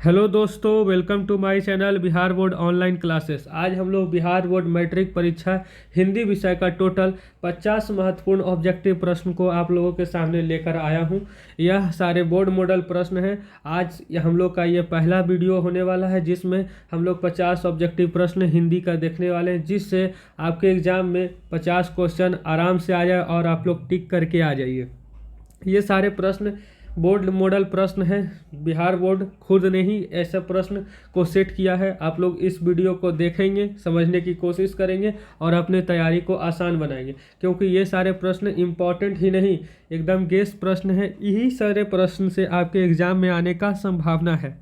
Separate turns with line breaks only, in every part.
Hello दोस्तों, welcome to my channel Bihar board online classes. आज हम लोग बिहार बोर्ड मैट्रिक परीक्षा हिंदी विषय का टोटल 50 महत्वपूर्ण ऑब्जेक्टिव प्रश्न को आप लोगों के सामने लेकर आया हूं। यह सारे बोर्ड मॉडल प्रश्न हैं। आज हम लोग का ये पहला वीडियो होने वाला है जिसमें हम लोग 50 ऑब्जेक्टिव प्रश्न हिंदी का देखने वाले हैं, जिससे आपके एग्जाम में 50 क्वेश्चन आराम से आ जाए और आप लोग टिक करके आ जाइए। ये सारे प्रश्न बोर्ड मॉडल प्रश्न है। बिहार बोर्ड खुद ने ही ऐसा प्रश्न को सेट किया है। आप लोग इस वीडियो को देखेंगे, समझने की कोशिश करेंगे और अपने तैयारी को आसान बनाएंगे, क्योंकि ये सारे प्रश्न इम्पॉर्टेंट ही नहीं, एकदम गेस प्रश्न है। यही सारे प्रश्न से आपके एग्जाम में आने का संभावना है।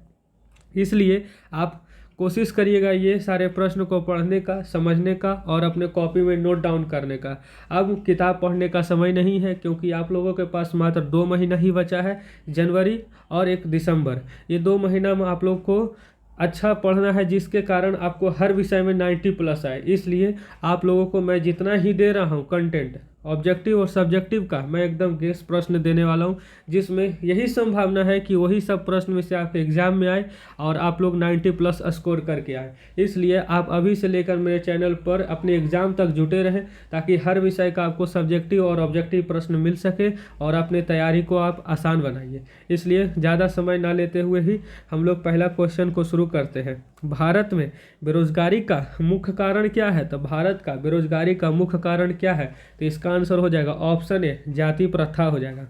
इसलिए आप कोशिश करिएगा ये सारे प्रश्न को पढ़ने का, समझने का और अपने कॉपी में नोट डाउन करने का। अब किताब पढ़ने का समय नहीं है, क्योंकि आप लोगों के पास मात्र 2 महीना ही बचा है, जनवरी और 1 दिसंबर। ये 2 महीना में आप लोग को अच्छा पढ़ना है, जिसके कारण आपको हर विषय में 90+ आए। इसलिए आप लोगों को मैं जितना ही दे रहा हूँ कंटेंट ऑब्जेक्टिव और सब्जेक्टिव का, मैं एकदम गेस प्रश्न देने वाला हूँ, जिसमें यही संभावना है कि वही सब प्रश्न में से आपके एग्जाम में आए और आप लोग 90+ स्कोर करके आए। इसलिए आप अभी से लेकर मेरे चैनल पर अपने एग्जाम तक जुटे रहें, ताकि हर विषय का आपको सब्जेक्टिव और ऑब्जेक्टिव प्रश्न मिल सके और अपने तैयारी को आप आसान बनाइए। इसलिए ज़्यादा समय ना लेते हुए ही हम लोग पहला क्वेश्चन को शुरू करते हैं। भारत में बेरोजगारी का मुख्य कारण क्या है? तो भारत का बेरोजगारी का मुख्य कारण क्या है? तो इसका आंसर हो जाएगा ऑप्शन ए, जाति प्रथा हो जाएगा।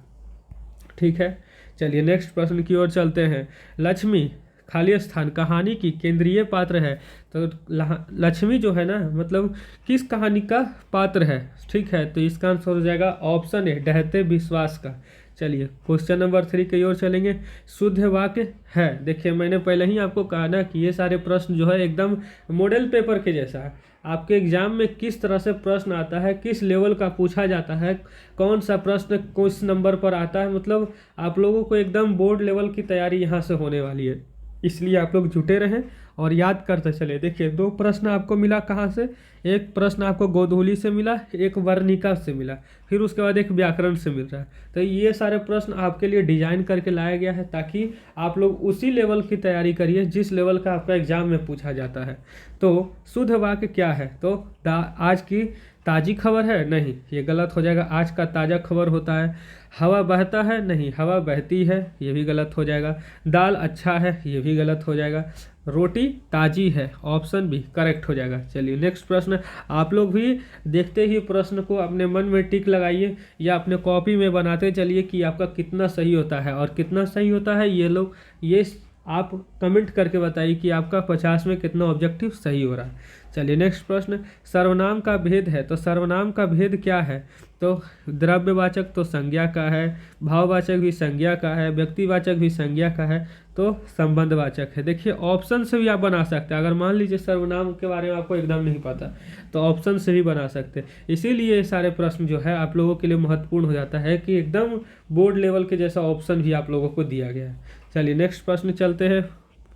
ठीक है, चलिए नेक्स्ट प्रश्न की ओर चलते हैं। लक्ष्मी खाली स्थान कहानी की केंद्रीय पात्र है। तो लक्ष्मी जो है ना, मतलब किस कहानी का पात्र है? ठीक है, तो इसका आंसर हो जाएगा ऑप्शन ए, ढहते विश्वास का। चलिए क्वेश्चन नंबर 3 की ओर चलेंगे। शुद्ध वाक्य है। देखिए, मैंने पहले ही आपको कहा ना कि ये सारे प्रश्न जो है एकदम मॉडल पेपर के जैसा है। आपके एग्जाम में किस तरह से प्रश्न आता है, किस लेवल का पूछा जाता है, कौन सा प्रश्न किस नंबर पर आता है, मतलब आप लोगों को एकदम बोर्ड लेवल की तैयारी यहाँ से होने वाली है। इसलिए आप लोग जुटे रहें और याद करते चले। देखिए, 2 प्रश्न आपको मिला कहाँ से? एक प्रश्न आपको गोधूली से मिला, एक वर्णिका से मिला, फिर उसके बाद एक व्याकरण से मिल रहा है। तो ये सारे प्रश्न आपके लिए डिजाइन करके लाया गया है, ताकि आप लोग उसी लेवल की तैयारी करिए जिस लेवल का आपका एग्जाम में पूछा जाता है। तो शुद्ध वाक्य क्या है? तो आज की ताज़ी खबर है? नहीं, ये गलत हो जाएगा। आज का ताज़ा खबर होता है। हवा बहता है? नहीं, हवा बहती है, ये भी गलत हो जाएगा। दाल अच्छा है, ये भी गलत हो जाएगा। रोटी ताजी है, ऑप्शन बी करेक्ट हो जाएगा। चलिए नेक्स्ट प्रश्न। आप लोग भी देखते ही प्रश्न को अपने मन में टिक लगाइए या अपने कॉपी में बनाते चलिए कि आपका कितना सही होता है और कितना सही होता है। ये आप कमेंट करके बताइए कि आपका 50 में कितना ऑब्जेक्टिव सही हो रहा है। चलिए नेक्स्ट प्रश्न। सर्वनाम का भेद है। तो सर्वनाम का भेद क्या है? तो द्रव्यवाचक तो संज्ञा का है, भाववाचक भी संज्ञा का है, व्यक्तिवाचक भी संज्ञा का है, तो संबंधवाचक है। देखिए, ऑप्शन से भी आप बना सकते हैं। अगर मान लीजिए सर्वनाम के बारे में आपको एकदम नहीं पता, तो ऑप्शन से भी बना सकते हैं। इसीलिए ये सारे प्रश्न जो है आप लोगों के लिए महत्वपूर्ण हो जाता है कि एकदम बोर्ड लेवल के जैसा ऑप्शन भी आप लोगों को दिया गया है। चलिए नेक्स्ट प्रश्न चलते हैं।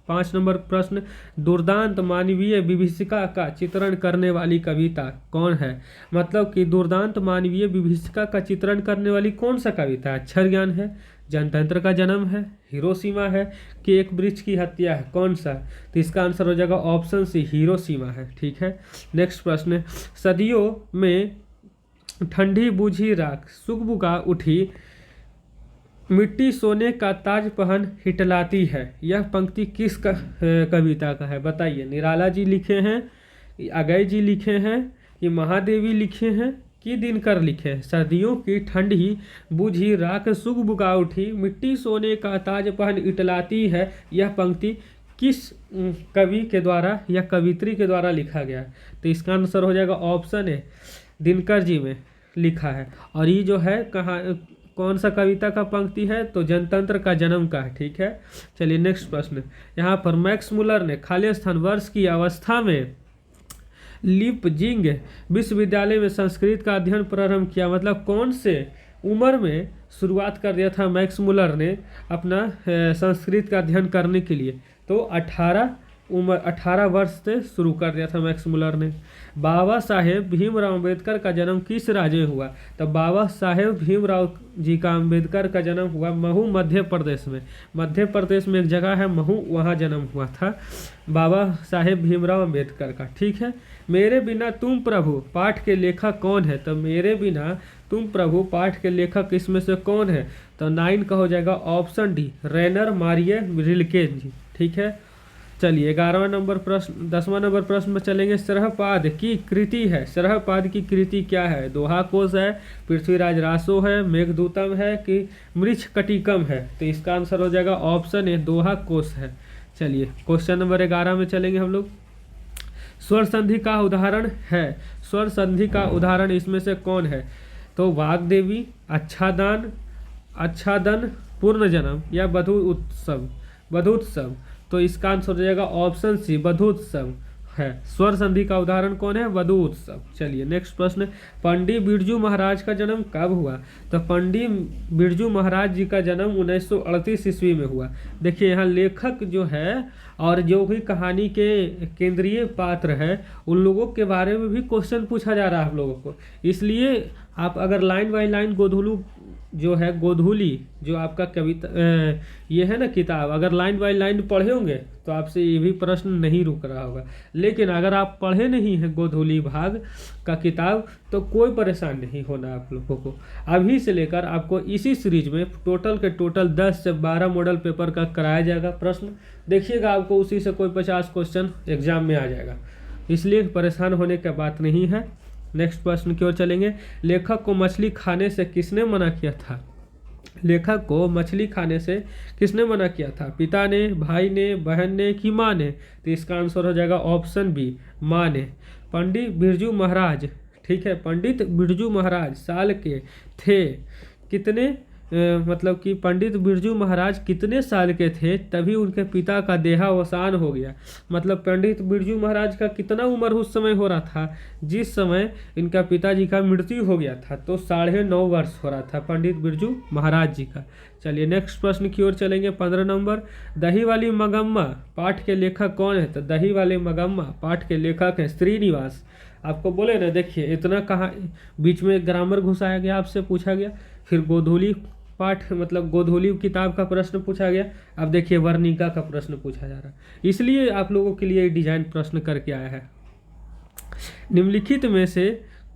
5 नंबर प्रश्न। दुर्दांत मानवीय विभीषिका का चित्रण करने वाली कविता कौन है? मतलब कि दुर्दांत मानवीय विभीषिका का चित्रण करने वाली कौन सा कविता है? अक्षर ज्ञान है, जनतंत्र का जन्म है, हिरोशिमा है कि एक वृक्ष की हत्या है? कौन सा? तो इसका आंसर हो जाएगा ऑप्शन सी, हिरोशिमा है। ठीक है, नेक्स्ट प्रश्न। सदियों में ठंडी बूझी राख सुगबुगा उठी, मिट्टी सोने का ताज पहन हिटलाती है। यह पंक्ति किस कविता का है? बताइए। निराला जी लिखे हैं, अगय जी लिखे हैं, कि महादेवी लिखे हैं, कि दिनकर लिखे हैं? सर्दियों की ठंडी बूझी राख सुगबुगा उठी, मिट्टी सोने का ताज पहन इटलाती है। यह पंक्ति किस कवि के द्वारा या कवित्री के द्वारा लिखा गया है? तो इसका आंसर हो जाएगा ऑप्शन ए, दिनकर जी में लिखा है। और ये जो है कहाँ, कौन सा कविता का पंक्ति है? तो जनतंत्र का जन्म का है। ठीक है, चलिए नेक्स्ट प्रश्न। यहाँ पर मैक्स मुलर ने खाली स्थान वर्ष की अवस्था में लीपजिंग विश्वविद्यालय में संस्कृत का अध्ययन प्रारंभ किया। मतलब कौन से उम्र में शुरुआत कर दिया था मैक्स मुलर ने अपना संस्कृत का अध्ययन करने के लिए? तो 18 उम्र 18 वर्ष से शुरू कर दिया था मैक्स मुलर ने। बाबा साहेब भीमराव अंबेडकर का जन्म किस राज्य में हुआ? तो बाबा साहेब भीमराव जी का अंबेडकर का जन्म हुआ महू मध्य प्रदेश में। मध्य प्रदेश में एक जगह है महू, वहाँ जन्म हुआ था बाबा साहेब भीमराव अंबेडकर का। ठीक है। मेरे बिना तुम प्रभु पाठ के लेखक कौन है? तो मेरे बिना तुम प्रभु पाठ के लेखक इसमें से कौन है? तो 9 का हो जाएगा ऑप्शन डी, रेनर मारिए रिल्के जी। ठीक है। चलिए 11वां नंबर प्रश्न, 10वां नंबर प्रश्न में चलेंगे। सरहपाद की कृति है, सरहपाद की कृति क्या है? दोहा कोश है, पृथ्वीराज रासो है, मेघदूतम है कि मृच्छकटिकम है? तो इसका आंसर हो जाएगा ऑप्शन ए, दोहा कोश है। चलिए क्वेश्चन नंबर 11 में चलेंगे हम लोग। स्वर संधि का उदाहरण है, स्वर संधि का उदाहरण इसमें से कौन है? तो वाग्देवी, अच्छादान, अच्छादन, पूर्ण जन्म या वधु उत्सव, वधुत्सव। तो इसका आंसर हो जाएगा ऑप्शन सी, वधुत्सव है। स्वर संधि का उदाहरण कौन है? वधु उत्सव। चलिए नेक्स्ट प्रश्न, पंडित बिरजू महाराज का जन्म कब हुआ? तो पंडित बिरजू महाराज जी का जन्म 1938 ईस्वी में हुआ। देखिए यहाँ लेखक जो है और जो भी कहानी के केंद्रीय पात्र है उन लोगों के बारे में भी क्वेश्चन पूछा जा रहा है आप लोगों को। इसलिए आप अगर लाइन बाय लाइन गोधुलू जो है, गोधूली जो आपका कविता ये है ना किताब, अगर लाइन बाय लाइन पढ़े होंगे तो आपसे ये भी प्रश्न नहीं रुक रहा होगा। लेकिन अगर आप पढ़े नहीं हैं गोधूली भाग का किताब तो कोई परेशान नहीं होना आप लोगों को। अभी से लेकर आपको इसी सीरीज में टोटल के टोटल 10 से 12 मॉडल पेपर का कराया जाएगा प्रश्न। देखिएगा आपको उसी से कोई 50 क्वेश्चन एग्जाम में आ जाएगा, इसलिए परेशान होने की बात नहीं है। नेक्स्ट प्रश्न की ओर चलेंगे। लेखक को मछली खाने से किसने मना किया था? लेखक को मछली खाने से किसने मना किया था? पिता ने, भाई ने, बहन ने कि माँ ने? तो इसका आंसर हो जाएगा ऑप्शन बी, माँ ने। पंडित बिरजू महाराज, ठीक है, पंडित बिरजू महाराज साल के थे कितने, मतलब कि पंडित बिरजू महाराज कितने साल के थे तभी उनके पिता का देहावसान हो गया? मतलब पंडित बिरजू महाराज का कितना उम्र उस समय हो रहा था जिस समय इनका पिताजी का मृत्यु हो गया था? तो 9.5 वर्ष हो रहा था पंडित बिरजू महाराज जी का। चलिए नेक्स्ट प्रश्न की ओर चलेंगे। 15 नंबर, दही वाली मगम्मा पाठ के लेखक कौन है? तो दही वाले मगम्मा पाठ के लेखक हैं श्रीनिवास। आपको बोले ना, देखिए इतना कहाँ बीच में ग्रामर घुसाया गया, आपसे पूछा गया, फिर गोधूली पाठ मतलब गोधूली किताब का प्रश्न पूछा गया, अब देखिए वर्णिका का प्रश्न पूछा जा रहा है। इसलिए आप लोगों के लिए डिजाइन प्रश्न करके आया है। निम्नलिखित में से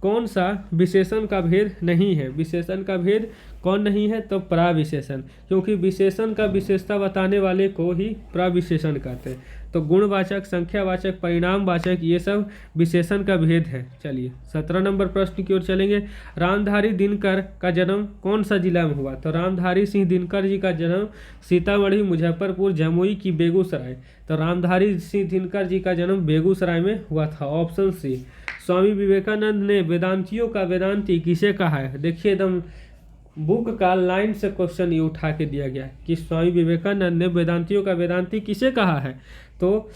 कौन सा विशेषण का भेद नहीं है? विशेषण का भेद कौन नहीं है? तो प्राविशेषण, क्योंकि विशेषण का विशेषता बताने वाले को ही प्राविशेषण कहते हैं। तो गुणवाचक, संख्यावाचक, परिणामवाचक ये सब विशेषण का भेद है। चलिए 17 नंबर प्रश्न की ओर चलेंगे। रामधारी दिनकर का जन्म कौन सा जिला में हुआ? तो रामधारी सिंह दिनकर जी का जन्म सीतामढ़ी, मुजफ्फरपुर, जमुई की बेगूसराय? तो रामधारी सिंह दिनकर जी का जन्म बेगूसराय में हुआ था, ऑप्शन सी। स्वामी विवेकानंद ने वेदांतियों का वेदांती किसे कहा है? देखिए एकदम बुक का लाइन से क्वेश्चन ये उठा के दिया गया है कि स्वामी विवेकानंद ने वेदांतियों का वेदांती किसे कहा है? तो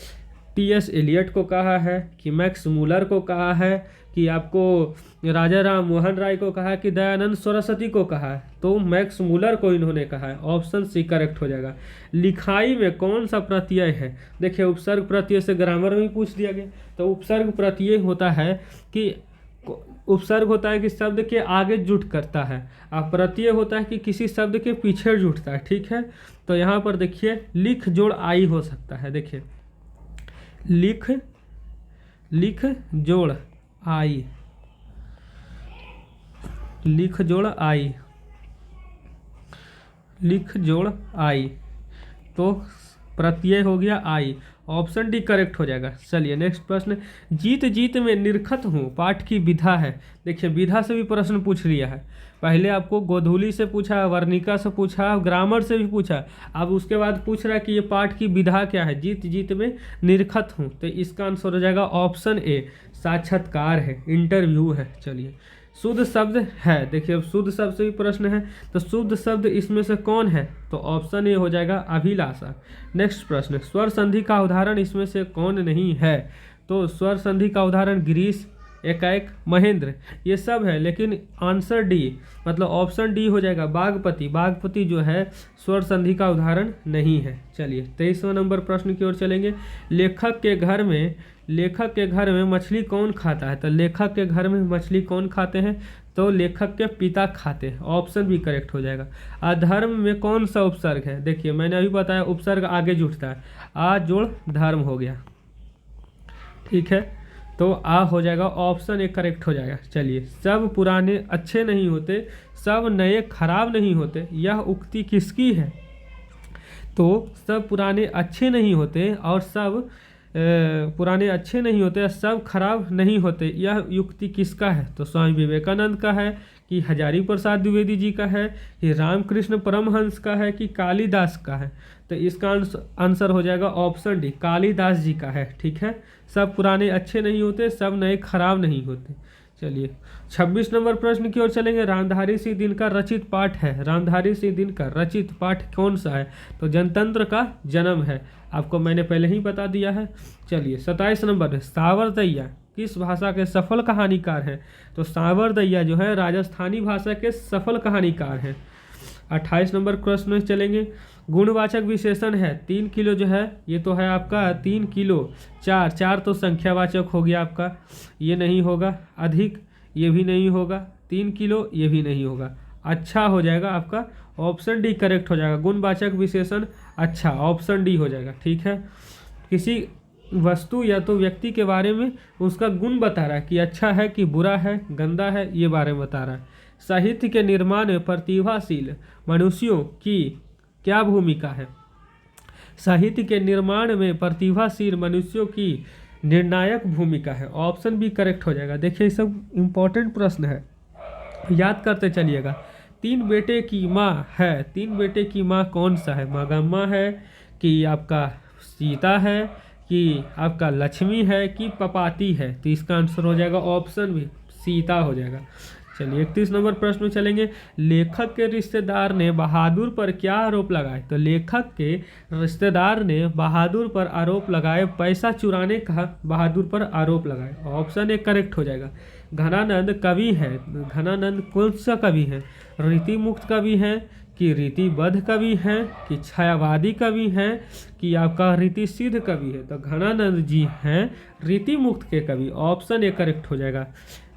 टी.एस. एलियट को कहा है कि मैक्स मुलर को कहा है कि आपको राजा राम मोहन राय को कहा है कि दयानंद सरस्वती को कहा है? तो मैक्स मुलर को इन्होंने कहा है, ऑप्शन सी करेक्ट हो जाएगा। लिखाई में कौन सा प्रत्यय है? देखिए उपसर्ग प्रत्यय से ग्रामर में पूछ दिया गया। तो उपसर्ग प्रत्यय होता है कि उपसर्ग होता है कि शब्द के आगे जुट करता है, और प्रत्यय होता है कि किसी शब्द के पीछे जुटता है। ठीक है, तो यहाँ पर देखिए लिख जोड़ आई हो सकता है। देखिए लिख जोड़ आई, लिख जोड़ आई, लिख जोड़ आई, तो प्रत्यय हो गया आई, ऑप्शन डी करेक्ट हो जाएगा। चलिए नेक्स्ट प्रश्न। जीत जीत में निरखत हूँ पाठ की विधा है? देखिए विधा से भी प्रश्न पूछ लिया है। पहले आपको गोधूली से पूछा, वर्णिका से पूछा, ग्रामर से भी पूछा, अब उसके बाद पूछ रहा है कि ये पाठ की विधा क्या है? जीत जीत में निरखत हूँ, तो इसका आंसर हो जाएगा ऑप्शन ए, साक्षात्कार है, इंटरव्यू है। चलिए शुद्ध शब्द है, देखिए अब शुद्ध शब्द से भी प्रश्न है, तो शुद्ध शब्द इसमें से कौन है? तो ऑप्शन ए हो जाएगा अभिलाषा। नेक्स्ट प्रश्न, स्वर संधि का उदाहरण इसमें से कौन नहीं है? तो स्वर संधि का उदाहरण ग्रीस, एकाएक महेंद्र, ये सब है, लेकिन आंसर डी मतलब ऑप्शन डी हो जाएगा बागपति। बागपति जो है स्वर संधि का उदाहरण नहीं है। चलिए 23वां नंबर प्रश्न की ओर चलेंगे। लेखक के घर में मछली कौन खाता है? तो लेखक के घर में मछली कौन खाते हैं? तो लेखक के पिता खाते हैं। ऑप्शन भी करेक्ट हो जाएगा। अधर्म में कौन सा उपसर्ग है? देखिए मैंने अभी बताया उपसर्ग आगे जुड़ता है, आ जोड़ धर्म हो गया, ठीक है, तो आ हो जाएगा, ऑप्शन ए करेक्ट हो जाएगा। चलिए, सब पुराने अच्छे नहीं होते, सब नए खराब नहीं होते, यह उक्ति किसकी है? तो सब पुराने अच्छे नहीं होते और सब पुराने अच्छे नहीं होते, सब खराब नहीं होते, यह युक्ति किसका है? तो स्वामी विवेकानंद का है कि हजारी प्रसाद द्विवेदी जी का है कि रामकृष्ण परमहंस का है कि कालिदास का है? तो इसका आंसर हो जाएगा ऑप्शन डी, कालिदास जी का है, ठीक है। सब पुराने अच्छे नहीं होते, सब नए खराब नहीं होते। चलिए 26 नंबर प्रश्न की ओर चलेंगे। रामधारी सिंह दिनकर रचित पाठ है, रामधारी सिंह दिनकर रचित पाठ कौन सा है? तो जनतंत्र का जन्म है, आपको मैंने पहले ही बता दिया है। चलिए 27 नंबर, सावरदैया किस भाषा के सफल कहानीकार हैं? तो सावरदैया जो है राजस्थानी भाषा के सफल कहानीकार हैं। 28 नंबर प्रश्न में चलेंगे। गुणवाचक विशेषण है 3 किलो जो है, ये तो है आपका 3 किलो, 4 तो संख्यावाचक हो गया आपका, ये नहीं होगा। अधिक, ये भी नहीं होगा। 3 किलो, ये भी नहीं होगा। अच्छा हो जाएगा आपका, ऑप्शन डी करेक्ट हो जाएगा। गुणवाचक विशेषण अच्छा, ऑप्शन डी हो जाएगा, ठीक है। किसी वस्तु या तो व्यक्ति के बारे में उसका गुण बता रहा है कि अच्छा है कि बुरा है, गंदा है, ये बारे में बता रहा है। साहित्य के निर्माण में प्रतिभाशील मनुष्यों की क्या भूमिका है? साहित्य के निर्माण में प्रतिभाशील मनुष्यों की निर्णायक भूमिका है। ऑप्शन भी करेक्ट हो जाएगा। देखिए सब इम्पोर्टेंट प्रश्न है, याद करते चलिएगा। 3 बेटे की माँ है, 3 बेटे की माँ कौन सा है? मागम्मा है कि आपका सीता है कि आपका लक्ष्मी है कि पपाती है? तो इसका आंसर हो जाएगा ऑप्शन भी सीता हो जाएगा। चलिए 31 नंबर प्रश्न में चलेंगे। लेखक के रिश्तेदार ने बहादुर पर क्या आरोप लगाए? तो लेखक के रिश्तेदार ने बहादुर पर आरोप लगाए पैसा चुराने का बहादुर पर आरोप लगाए। ऑप्शन ए करेक्ट हो जाएगा। घनानंद कवि है, घनानंद कौन सा कवि है? रीति मुक्त कवि है कि रीतिबद्ध कवि है कि छायावादी कवि है कि आपका रीति सिद्ध कवि है? तो घनानंद जी हैं रीति मुक्त के कवि, ऑप्शन ए करेक्ट हो जाएगा।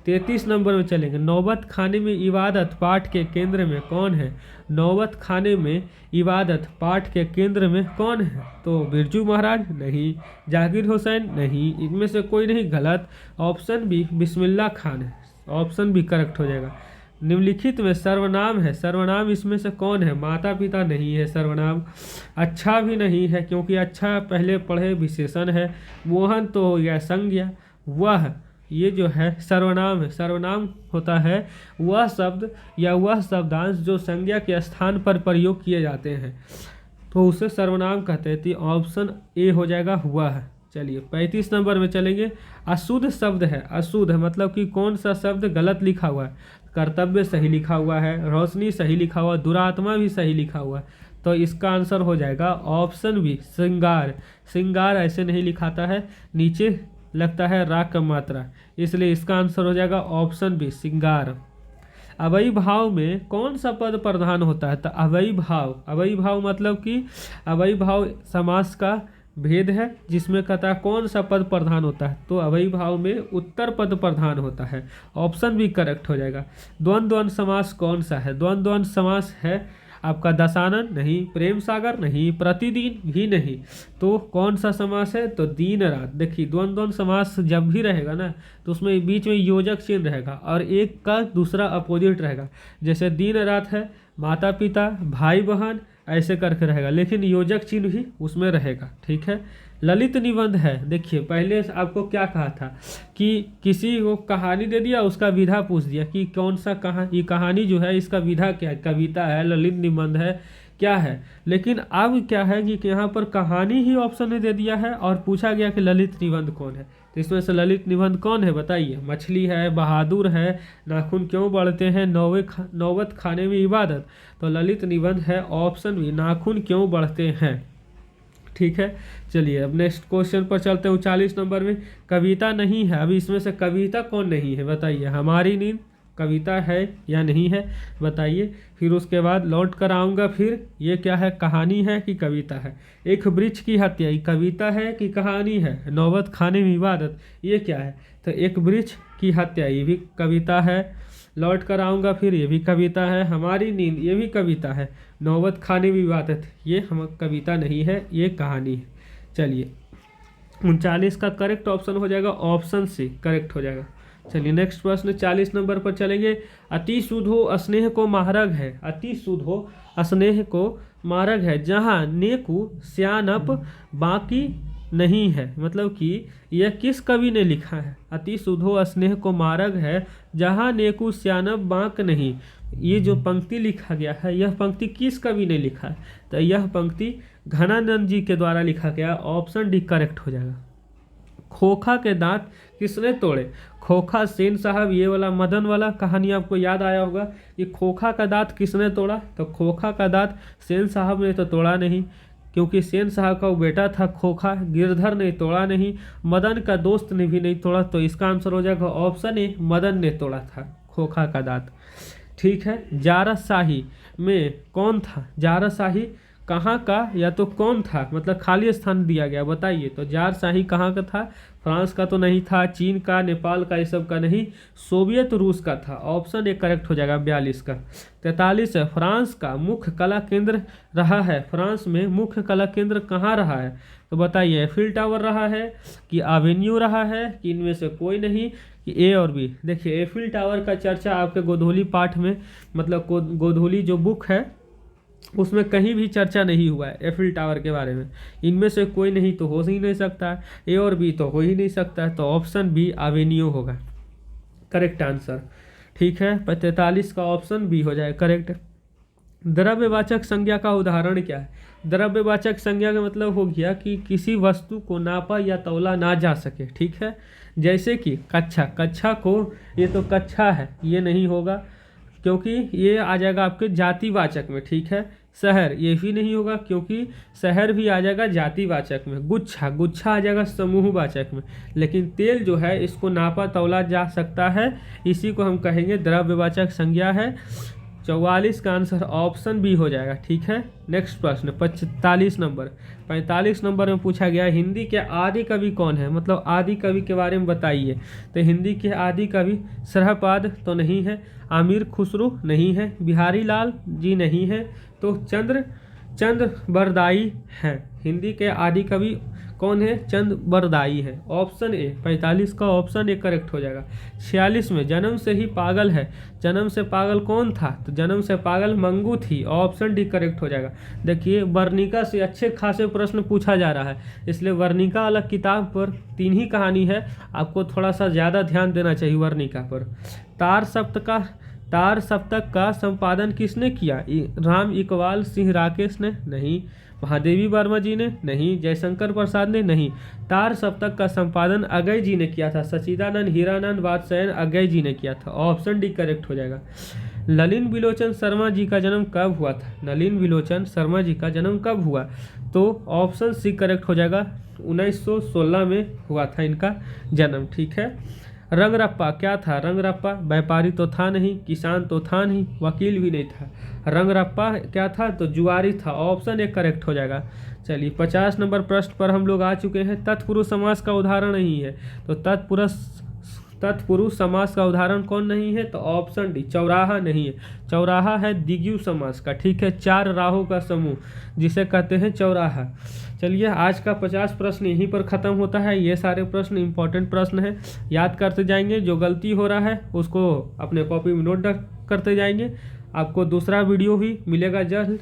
33 नंबर में चलेंगे। नौबत खाने में इबादत पाठ के केंद्र में कौन है? नौबत खाने में इबादत पाठ के केंद्र में कौन है? तो बिरजू महाराज नहीं, जाकिर हुसैन नहीं, इनमें से कोई नहीं, गलत। ऑप्शन बी बिस्मिल्लाह खान है, ऑप्शन बी करेक्ट हो जाएगा। निम्नलिखित में सर्वनाम है, सर्वनाम इसमें से कौन है? माता पिता नहीं है सर्वनाम। अच्छा भी नहीं है क्योंकि अच्छा पहले पढ़े विशेषण है। मोहन तो हो गया संज्ञा। वह, ये जो है सर्वनाम है। सर्वनाम होता है वह शब्द या वह शब्दांश जो संज्ञा के स्थान पर प्रयोग किए जाते हैं, तो उसे सर्वनाम कहते हैं। तो ऑप्शन ए हो जाएगा वह। चलिए 35 नंबर में चलेंगे। अशुद्ध शब्द है, अशुद्ध मतलब कि कौन सा शब्द गलत लिखा हुआ है? कर्तव्य सही लिखा हुआ है, रोशनी सही लिखा हुआ है, दुरात्मा भी सही लिखा हुआ है। तो इसका आंसर हो जाएगा ऑप्शन बी श्रृंगार। श्रृंगार ऐसे नहीं लिखाता है, नीचे लगता है राग का मात्रा, इसलिए इसका आंसर हो जाएगा ऑप्शन बी श्रृंगार। अवयी भाव में कौन सा पद प्रधान होता है? तो अवयी भाव, अवयी भाव मतलब कि अवयी भाव समास का भेद है जिसमें कहता है कौन सा पद प्रधान होता है? तो अवयी भाव में उत्तर पद प्रधान होता है, ऑप्शन भी करेक्ट हो जाएगा। द्वंद्व समास कौन सा है? द्वंद्व समास है आपका दशानन नहीं, प्रेम सागर नहीं, प्रतिदिन भी नहीं। तो कौन सा समास है? तो दिन रात। देखिए द्वंद्व समास जब भी रहेगा ना तो उसमें बीच में योजक चिन्ह रहेगा और एक का दूसरा अपोजिट रहेगा। जैसे दिन रात है, माता पिता, भाई बहन, ऐसे करके रहेगा, लेकिन योजक चिन्ह भी उसमें रहेगा, ठीक है। ललित निबंध है, देखिए पहले आपको क्या कहा था कि किसी को कहानी दे दिया, उसका विधा पूछ दिया कि कौन सा ये कहानी जो है इसका विधा क्या है, कविता है, ललित निबंध है, क्या है। लेकिन अब क्या है कि यहाँ पर कहानी ही ऑप्शन में दे दिया है और पूछा गया कि ललित निबंध कौन है। तो इसमें से ललित निबंध कौन है बताइए? मछली है, बहादुर है, नाखून क्यों बढ़ते हैं, नौबत खाने में इबादत। तो ललित निबंध है ऑप्शन भी नाखून क्यों बढ़ते हैं, ठीक है। चलिए अब नेक्स्ट क्वेश्चन पर चलते हैं। 39 नंबर में कविता नहीं है, अभी इसमें से कविता कौन नहीं है बताइए। हमारी नींद कविता है या नहीं है बताइए। फिर उसके बाद लौट कर आऊँगा फिर, ये क्या है, कहानी है कि कविता है। एक वृक्ष की हत्या, ये कविता है कि कहानी है। नौबत खाने में इबादत, ये क्या है, तो एक वृक्ष की हत्या, ये भी कविता है। लौट कर आऊँगा फिर, ये भी कविता है। हमारी नींद, ये भी कविता है। नौबत खाने में इबादत, ये हम कविता नहीं है, ये कहानी है। चलिए 39 का करेक्ट ऑप्शन हो जाएगा ऑप्शन सी, करेक्ट हो जाएगा। चलिए नेक्स्ट प्रश्न 40 नंबर पर चलेंगे। अति शुद्धो स्नेह को मारग है, अति शुद्धो स्नेह को मारग है, जहाँ नेकु स्यानप बाकी नहीं है। मतलब कि यह किस कवि ने लिखा है। अति शुद्धो स्नेह को मारग है, जहाँ नेकु स्यानप बांक नहीं। ये जो पंक्ति लिखा गया है, यह पंक्ति किस कवि ने लिखा है, तो यह पंक्ति घनानंद जी के द्वारा लिखा गया। ऑप्शन डी करेक्ट हो जाएगा। खोखा के दांत किसने तोड़े। खोखा सेन साहब, ये वाला मदन वाला कहानी आपको याद आया होगा कि खोखा का दांत किसने तोड़ा, तो खोखा का दांत सेन साहब ने तो तोड़ा नहीं, क्योंकि सेन साहब का वो बेटा था खोखा। गिरधर ने तोड़ा नहीं, मदन का दोस्त ने भी नहीं तोड़ा, तो इसका आंसर हो जाएगा ऑप्शन ए, मदन ने तोड़ा था खोखा का दांत। ठीक है। जाराशाही में कौन था, जाराशाही कहाँ का या तो कौन था, मतलब खाली स्थान दिया गया बताइए। तो जारशाही कहाँ का था, फ्रांस का तो नहीं था, चीन का, नेपाल का, ये सब का नहीं, सोवियत रूस का था। ऑप्शन ए करेक्ट हो जाएगा 42 का। 43 है, फ्रांस का मुख्य कला केंद्र रहा है। फ्रांस में मुख्य कला केंद्र कहाँ रहा है, तो बताइए। एफिल टावर रहा है कि एवेन्यू रहा है कि इनमें से कोई नहीं, कि ए और बी। देखिए एफिल टावर का चर्चा आपके गोधूली पाठ में, मतलब गोधूली जो बुक है उसमें कहीं भी चर्चा नहीं हुआ है एफिल टावर के बारे में। इनमें से कोई नहीं तो हो ही नहीं सकता, ए और बी तो हो ही नहीं सकता, तो ऑप्शन बी एवेन्यू होगा करेक्ट आंसर। ठीक है। 43 का ऑप्शन बी हो जाए करेक्ट। द्रव्यवाचक संज्ञा का उदाहरण क्या है। द्रव्यवाचक संज्ञा का मतलब हो गया कि किसी वस्तु को नापा या तौला ना जा सके। ठीक है। जैसे कि कच्छा, कच्छा को, ये तो कच्छा है, ये नहीं होगा क्योंकि ये आ जाएगा आपके जातिवाचक में। ठीक है। शहर, ये भी नहीं होगा क्योंकि शहर भी आ जाएगा जातिवाचक में। गुच्छा, गुच्छा आ जाएगा समूहवाचक में। लेकिन तेल जो है इसको नापा तौला जा सकता है, इसी को हम कहेंगे द्रव्यवाचक संज्ञा है। 44 का आंसर ऑप्शन बी हो जाएगा। ठीक है। नेक्स्ट प्रश्न 45 नंबर। 45 नंबर में पूछा गया हिंदी के आदि कवि कौन है, मतलब आदि कवि के बारे में बताइए। तो हिंदी के आदि कवि सरहपाद तो नहीं है, आमिर खुसरो नहीं है, बिहारी लाल जी नहीं है, तो चंद्र बरदाई है। हिंदी के आदि कवि कौन है, चंद बरदाई है। ऑप्शन ए, 45 का ऑप्शन ए करेक्ट हो जाएगा। 46 में जन्म से ही पागल है, जन्म से पागल कौन था, तो जन्म से पागल मंगू थी। ऑप्शन डी करेक्ट हो जाएगा। देखिए वर्णिका से अच्छे खासे प्रश्न पूछा जा रहा है, इसलिए वर्णिका अलग किताब पर 3 ही कहानी है, आपको थोड़ा सा ज़्यादा ध्यान देना चाहिए वर्णिका पर। तार सप्तक का संपादन किसने किया, राम इकबाल सिंह राकेश ने नहीं, महादेवी वर्मा जी ने नहीं, जयशंकर प्रसाद ने नहीं। तार सप्तक का संपादन अगय जी ने किया था, सचिदानंद हीरानंद वात्स्यायन अगय जी ने किया था। ऑप्शन डी करेक्ट हो जाएगा। नलिन विलोचन शर्मा जी का जन्म कब हुआ था, नलिन विलोचन शर्मा जी का जन्म कब हुआ, तो ऑप्शन सी करेक्ट हो जाएगा। 1916 में हुआ था इनका जन्म। ठीक है। रंगरप्पा क्या था, रंगरप्पा व्यापारी तो था नहीं, किसान तो था नहीं, वकील भी नहीं था। रंगरप्पा क्या था, तो जुआरी था। ऑप्शन ए करेक्ट हो जाएगा। चलिए 50 नंबर प्रश्न पर हम लोग आ चुके हैं। तत्पुरुष समास का उदाहरण नहीं है, तो तत्पुरुष समास का उदाहरण कौन नहीं है, तो ऑप्शन डी चौराहा नहीं है। चौराहा है द्विगु समास का। ठीक है। 4 राहों का समूह जिसे कहते हैं चौराहा। चलिए आज का 50 प्रश्न यहीं पर ख़त्म होता है। ये सारे प्रश्न इंपॉर्टेंट प्रश्न हैं, याद करते जाएंगे। जो गलती हो रहा है उसको अपने कॉपी में नोट करते जाएंगे। आपको दूसरा वीडियो भी मिलेगा जल्द,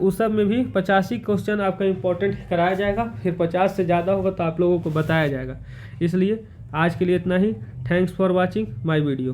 उस सब में भी 85 क्वेश्चन आपका इंपॉर्टेंट कराया जाएगा। फिर 50 से ज़्यादा होगा तो आप लोगों को बताया जाएगा। इसलिए आज के लिए इतना ही। Thanks for watching my video.